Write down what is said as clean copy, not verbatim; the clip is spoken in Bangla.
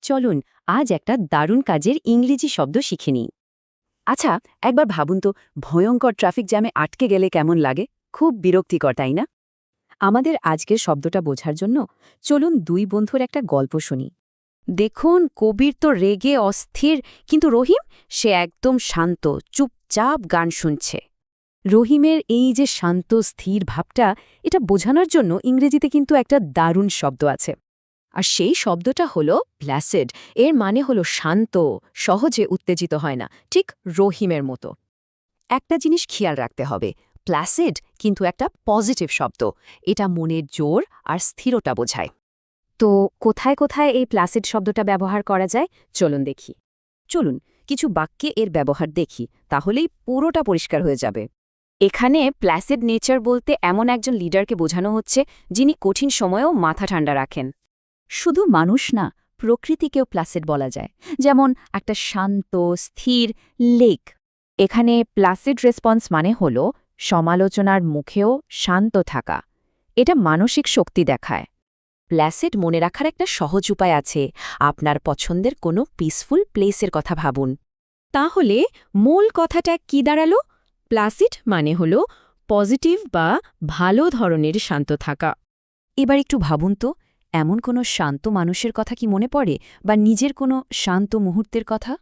চলুন আজ একটা দারুণ কাজের ইংরেজি শব্দ শিখে নিই। আচ্ছা, একবার ভাবুন তো, ভয়ঙ্কর ট্রাফিক জ্যামে আটকে গেলে কেমন লাগে? খুব বিরক্তিকর, তাই না? আমাদের আজকের শব্দটা বোঝার জন্য চলুন দুই বন্ধুর একটা গল্প শুনি। দেখুন, কবির তো রেগে অস্থির, কিন্তু রহিম সে একদম শান্ত, চুপচাপ গান শুনছে। রহিমের এই যে শান্ত স্থির ভাবটা, এটা বোঝানোর জন্য ইংরেজিতে কিন্তু একটা দারুণ শব্দ আছে। আর সেই শব্দটা হলো প্ল্যাসিড। এর মানে হলো শান্ত, সহজে উত্তেজিত হয় না, ঠিক রহিমের মতো। একটা জিনিস খেয়াল রাখতে হবে, প্ল্যাসিড কিন্তু একটা পজিটিভ শব্দ। এটা মনের জোর আর স্থিরতা বোঝায়। তো কোথায় কোথায় এই প্ল্যাসিড শব্দটা ব্যবহার করা যায় চলুন দেখি। চলুন কিছু বাক্যে এর ব্যবহার দেখি, তাহলেই পুরোটা পরিষ্কার হয়ে যাবে। এখানে প্ল্যাসিড নেচার বলতে এমন একজন লিডারকে বোঝানো হচ্ছে যিনি কঠিন সময়েও মাথা ঠান্ডা রাখেন। শুধু মানুষ না, প্রকৃতিকেও প্ল্যাসিড বলা যায়, যেমন একটা শান্ত স্থির লেক। এখানে প্ল্যাসিড রেসপন্স মানে হল সমালোচনার মুখেও শান্ত থাকা। এটা মানসিক শক্তি দেখায়। প্ল্যাসিড মনে রাখার একটা সহজ উপায় আছে। আপনার পছন্দের কোনো পিসফুল প্লেসের কথা ভাবুন। তাহলে মূল কথাটা কি দাঁড়ালো? প্ল্যাসিড মানে হল পজিটিভ বা ভালো ধরনের শান্ত থাকা। এবার একটু ভাবুন তো, এমন কোনো শান্ত মানুষের কথা কি মনে পড়ে, বা নিজের কোনো শান্ত মুহূর্তের কথা?